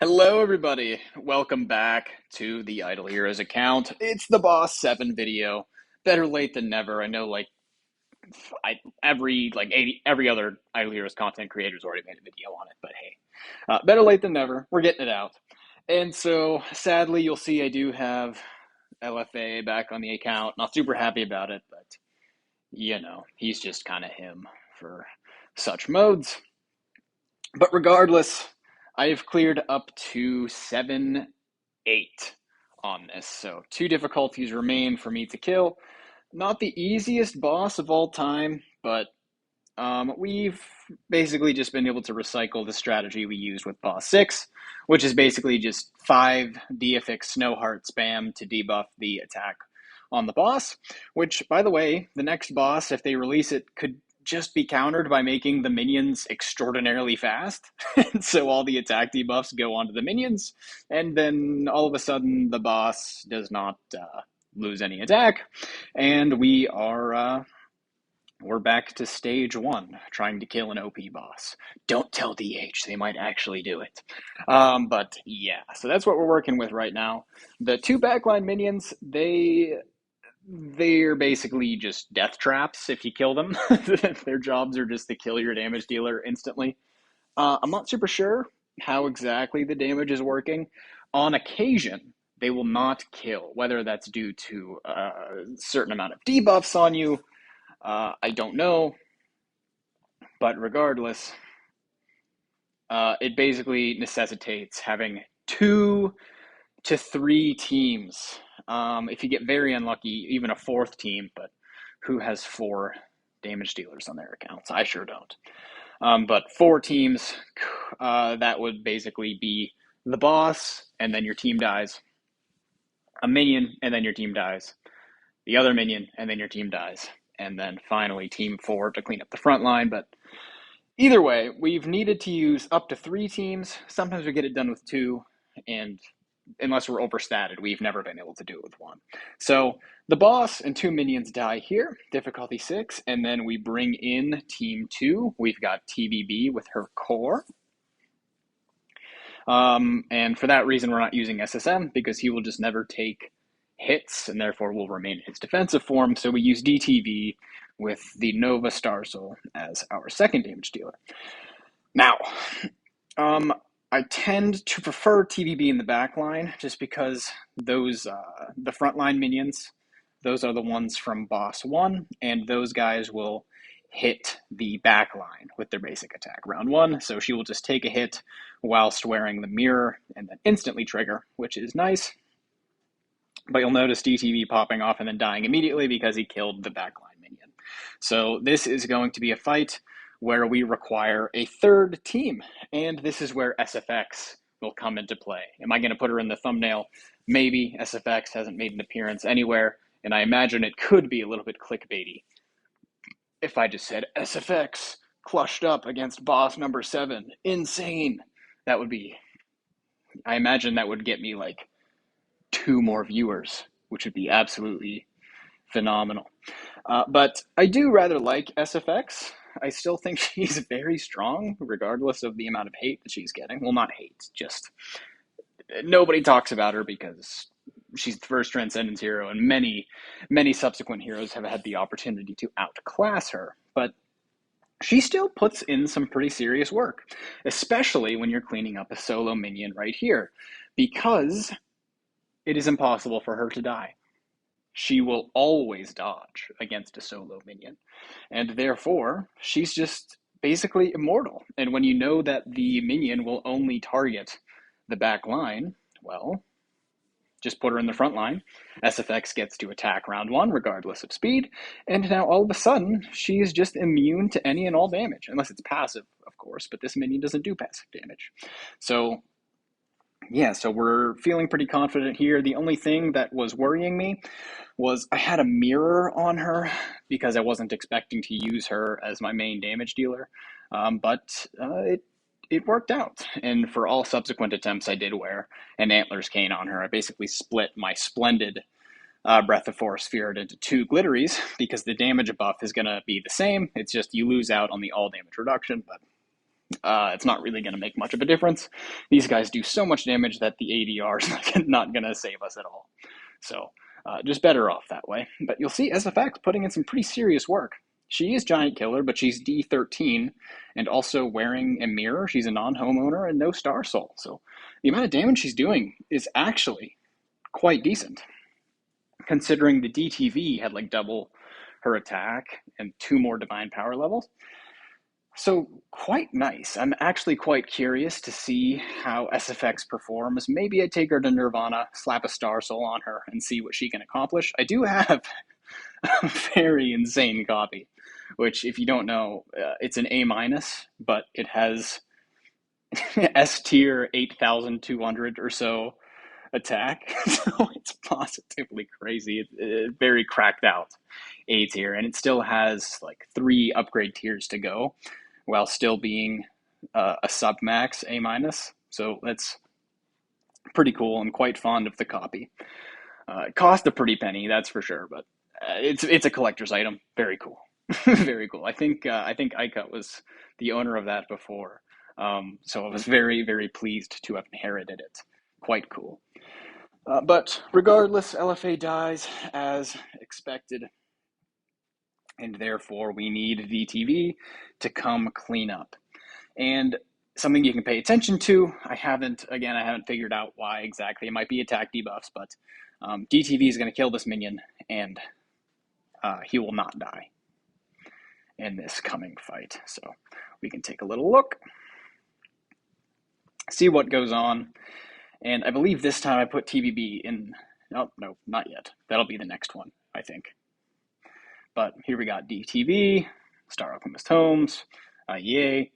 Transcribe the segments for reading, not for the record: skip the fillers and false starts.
Hello, everybody. Welcome back to the Idle Heroes account. It's the Boss 7 video. Better late than never. I know, every other Idle Heroes content creator's already made a video on it, but hey, better late than never. We're getting it out. And so, sadly, you'll see I do have LFA back on the account. Not super happy about it, but he's just kind of him for such modes. But regardless, I have cleared up to 7-8 on this. So 2 difficulties remain for me to kill. Not the easiest boss of all time, but we've basically just been able to recycle the strategy we used with boss 6, which is basically just 5 DFX Snow Heart spam to debuff the attack on the boss, which, by the way, the next boss, if they release it, could just be countered by making the minions extraordinarily fast. And so all the attack debuffs go onto the minions, and then all of a sudden the boss does not lose any attack, and we're back to stage 1, trying to kill an OP boss. Don't tell DH, they might actually do it. But yeah, so that's what we're working with right now. The 2 backline minions, they're basically just death traps if you kill them. Their jobs are just to kill your damage dealer instantly. I'm not super sure how exactly the damage is working. On occasion, they will not kill, whether that's due to a certain amount of debuffs on you. I don't know. But regardless, it basically necessitates having 2 to 3 teams. If you get very unlucky, even a 4th team, but who has 4 damage dealers on their accounts? I sure don't. But 4 teams, that would basically be the boss, and then your team dies. A minion, and then your team dies. The other minion, and then your team dies. And then finally team 4 to clean up the front line. But either way, we've needed to use up to 3 teams. Sometimes we get it done with 2, and unless we're overstated, we've never been able to do it with 1. So the boss and 2 minions die here, difficulty 6, and then we bring in team 2. We've got TBB with her core. And for that reason, we're not using SSM, because he will just never take hits, and therefore will remain in his defensive form. So we use DTV with the Nova Star Soul as our second damage dealer. Now, I tend to prefer TBB in the back line, just because those, the frontline minions, those are the ones from boss 1, and those guys will hit the back line with their basic attack round 1. So she will just take a hit whilst wearing the mirror and then instantly trigger, which is nice. But you'll notice DTV popping off and then dying immediately because he killed the backline minion. So this is going to be a fight where we require a 3rd team, and this is where SFX will come into play. Am I going to put her in the thumbnail? Maybe. SFX hasn't made an appearance anywhere, and I imagine it could be a little bit clickbaity if I just said SFX clushed up against boss number 7. Insane. That would be, I imagine that would get me like 2 more viewers, which would be absolutely phenomenal. But I do rather like SFX. I still think she's very strong, regardless of the amount of hate that she's getting. Well, not hate, just nobody talks about her because she's the first Transcendence hero, and many, many subsequent heroes have had the opportunity to outclass her. But she still puts in some pretty serious work, especially when you're cleaning up a solo minion right here, because it is impossible for her to die. She will always dodge against a solo minion, and therefore she's just basically immortal. And when you know that the minion will only target the back line, well, just put her in the front line. SFX gets to attack round 1 regardless of speed, and now all of a sudden she's just immune to any and all damage, unless it's passive, of course, but this minion doesn't do passive damage. So yeah, so we're feeling pretty confident here. The only thing that was worrying me was I had a mirror on her because I wasn't expecting to use her as my main damage dealer, but it worked out. And for all subsequent attempts, I did wear an Antlers cane on her. I basically split my Splendid Breath of Force Spirit into 2 glitteries because the damage buff is going to be the same. It's just you lose out on the all damage reduction, but it's not really going to make much of a difference. These guys do so much damage that the ADR is not going to save us at all. So just better off that way. But you'll see SFX putting in some pretty serious work. She is Giant Killer, but she's D13 and also wearing a mirror. She's a non-homeowner and no Star Soul. So the amount of damage she's doing is actually quite decent, considering the DTV had like double her attack and 2 more divine power levels. So quite nice. I'm actually quite curious to see how SFX performs. Maybe I take her to Nirvana, slap a Star Soul on her, and see what she can accomplish. I do have a very insane copy, which, if you don't know, it's an A minus, but it has S tier 8,200 or so attack. So it's positively crazy. It's very cracked out A tier, and it still has like 3 upgrade tiers to go, while still being a sub max A minus. So that's pretty cool. I'm quite fond of the copy. It cost a pretty penny, that's for sure, but it's a collector's item. Very cool. Very cool. I think iCut was the owner of that before. So I was very, very pleased to have inherited it. Quite cool. But regardless, LFA dies as expected, and therefore we need DTV to come clean up. And something you can pay attention to, I haven't figured out why exactly. It might be attack debuffs, but DTV is going to kill this minion, and he will not die in this coming fight. So we can take a little look, see what goes on. And I believe this time I put TBB in. Oh, no, not yet. That'll be the next one, I think. But here we got DTV, Star Alchemist Homes, yay.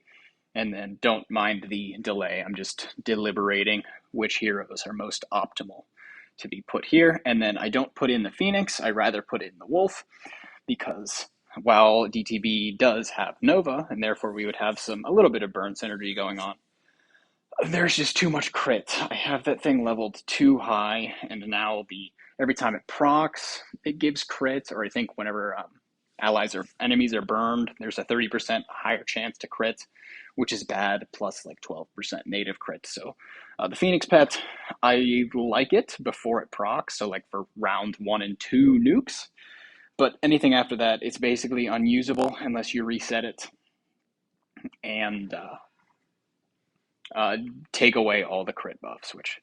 And then don't mind the delay. I'm just deliberating which heroes are most optimal to be put here. And then I don't put in the Phoenix. I rather put in the Wolf, because while DTB does have Nova, and therefore we would have a little bit of burn synergy going on, there's just too much crit. I have that thing leveled too high, and now every time it procs, it gives crit, or I think whenever enemies are burned, there's a 30% higher chance to crit, which is bad, plus like 12% native crit. So the Phoenix pet, I like it before it procs, so like for round 1 and 2 nukes, but anything after that, it's basically unusable unless you reset it and take away all the crit buffs, which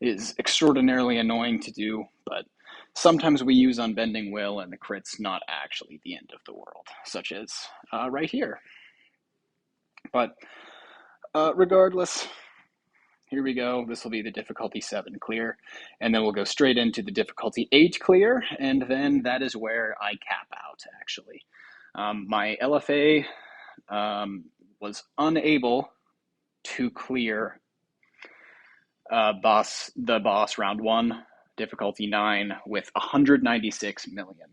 is extraordinarily annoying to do, but sometimes we use Unbending Will and the crit's not actually the end of the world, such as right here. But regardless, here we go. This will be the difficulty 7 clear, and then we'll go straight into the difficulty 8 clear, and then that is where I cap out, actually. My LFA was unable to clear the boss round 1, difficulty 9, with 196 million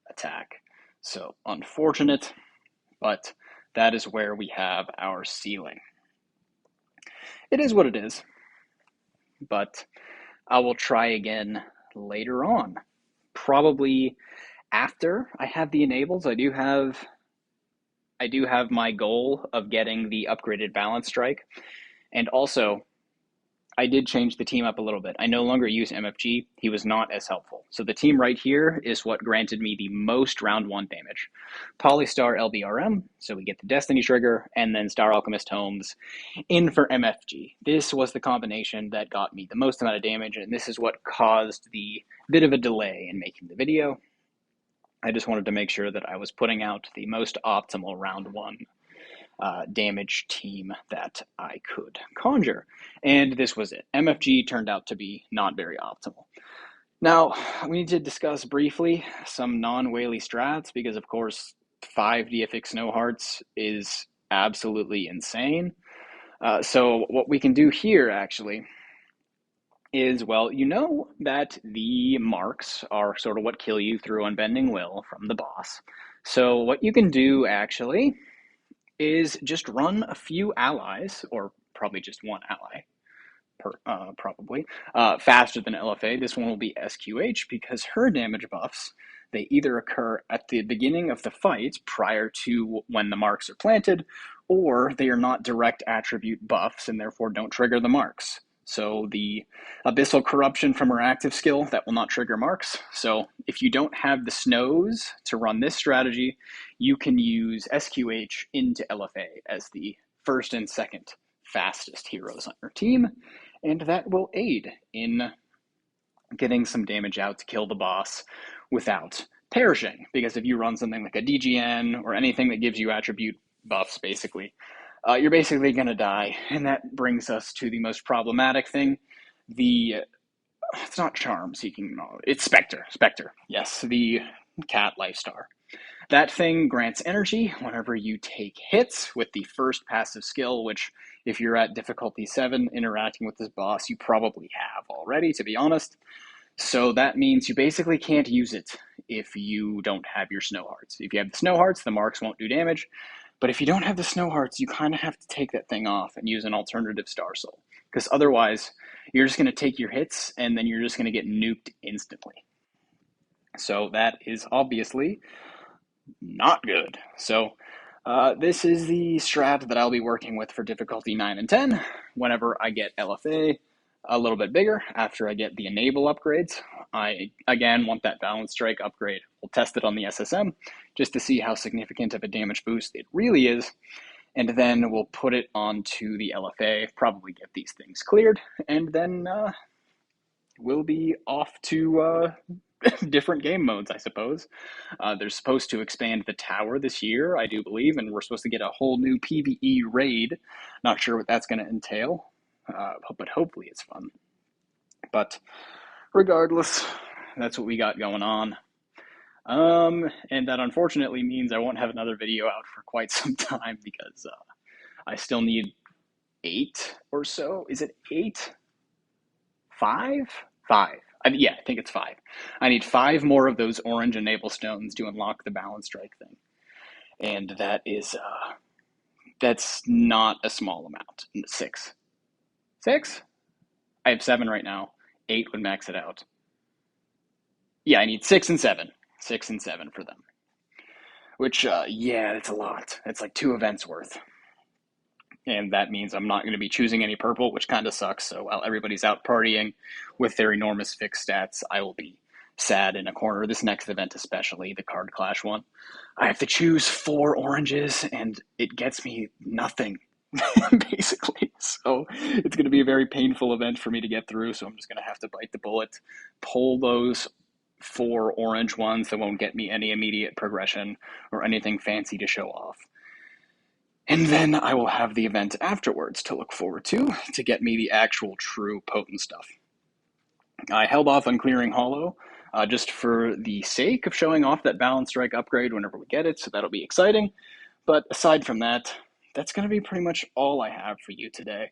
attack. So unfortunate, but that is where we have our ceiling. It is what it is, but I will try again later on. Probably after I have the enables. I do have my goal of getting the upgraded balance strike, and also I did change the team up a little bit. I no longer use MFG. He was not as helpful. So the team right here is what granted me the most round 1 damage. Polystar LBRM, so we get the Destiny Trigger, and then Star Alchemist Homes in for MFG. This was the combination that got me the most amount of damage, and this is what caused the bit of a delay in making the video. I just wanted to make sure that I was putting out the most optimal round 1 damage team that I could conjure. And this was it. MFG turned out to be not very optimal. Now, we need to discuss briefly some non-Whaley strats, because of course 5 DFX Snow Hearts is absolutely insane. So what we can do here actually is, well, you know that the marks are sort of what kill you through Unbending Will from the boss. So what you can do actually is just run a few allies, or probably just one ally, faster than LFA. This one will be SQH, because her damage buffs They either occur at the beginning of the fight prior to when the marks are planted, or they are not direct attribute buffs and therefore don't trigger the marks. So the Abyssal Corruption from her active skill, that will not trigger marks. So if you don't have the snows to run this strategy, you can use SQH into LFA as the first and second fastest heroes on your team, and that will aid in getting some damage out to kill the boss without perishing. Because if you run something like a DGN or anything that gives you attribute buffs, basically, you're basically going to die. And that brings us to the most problematic thing. It's not Charm Seeking, it's Spectre. Spectre, yes, the cat lifestar. That thing grants energy whenever you take hits with the first passive skill, which, if you're at difficulty 7 interacting with this boss, you probably have already, to be honest. So that means you basically can't use it if you don't have your Snow Hearts. If you have the Snow Hearts, the marks won't do damage. But if you don't have the Snow Hearts, you kind of have to take that thing off and use an alternative Star Soul. Because otherwise, you're just going to take your hits, and then you're just going to get nuked instantly. So that is obviously not good. So this is the strat that I'll be working with for difficulty 9 and 10 whenever I get LFA a little bit bigger after I get the enable upgrades. I, again, want that balance strike upgrade. We'll test it on the SSM just to see how significant of a damage boost it really is. And then we'll put it onto the LFA, probably get these things cleared, and then we'll be off to different game modes, I suppose. They're supposed to expand the tower this year, I do believe, and we're supposed to get a whole new PvE raid. Not sure what that's going to entail, but hopefully it's fun. But regardless, that's what we got going on. And that unfortunately means I won't have another video out for quite some time because I still need 8 or so. Is it 8? 5? 5. Yeah, I think it's 5. I need 5 more of those orange enable stones to unlock the balance strike thing. And that is, that's not a small amount. 6. 6? I have 7 right now. 8 would max it out. Yeah, I need 6 and 7. 6 and 7 for them. Which, yeah, that's a lot. It's like 2 events worth. And that means I'm not going to be choosing any purple, which kind of sucks. So while everybody's out partying with their enormous fixed stats, I will be sad in a corner. This next event especially, the card clash one. I have to choose 4 oranges, and it gets me nothing, basically. So it's going to be a very painful event for me to get through, so I'm just going to have to bite the bullet, pull those 4 orange ones that won't get me any immediate progression or anything fancy to show off. And then I will have the event afterwards to look forward to get me the actual true potent stuff. I held off on clearing Hollow just for the sake of showing off that balance strike upgrade whenever we get it, so that'll be exciting. But aside from that, that's going to be pretty much all I have for you today.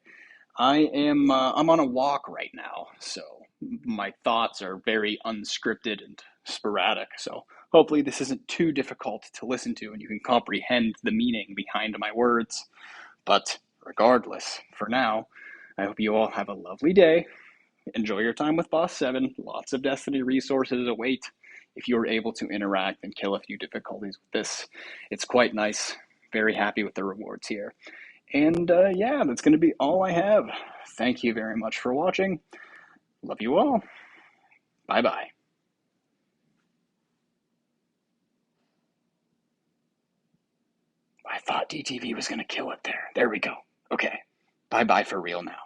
I'm on a walk right now, so my thoughts are very unscripted and sporadic, so hopefully this isn't too difficult to listen to and you can comprehend the meaning behind my words. But regardless, for now, I hope you all have a lovely day. Enjoy your time with Boss 7. Lots of Destiny resources await if you are able to interact and kill a few difficulties with this. It's quite nice. Very happy with the rewards here. And yeah, that's going to be all I have. Thank you very much for watching. Love you all. Bye-bye. I thought DTV was going to kill it there. There we go. Okay. Bye-bye for real now.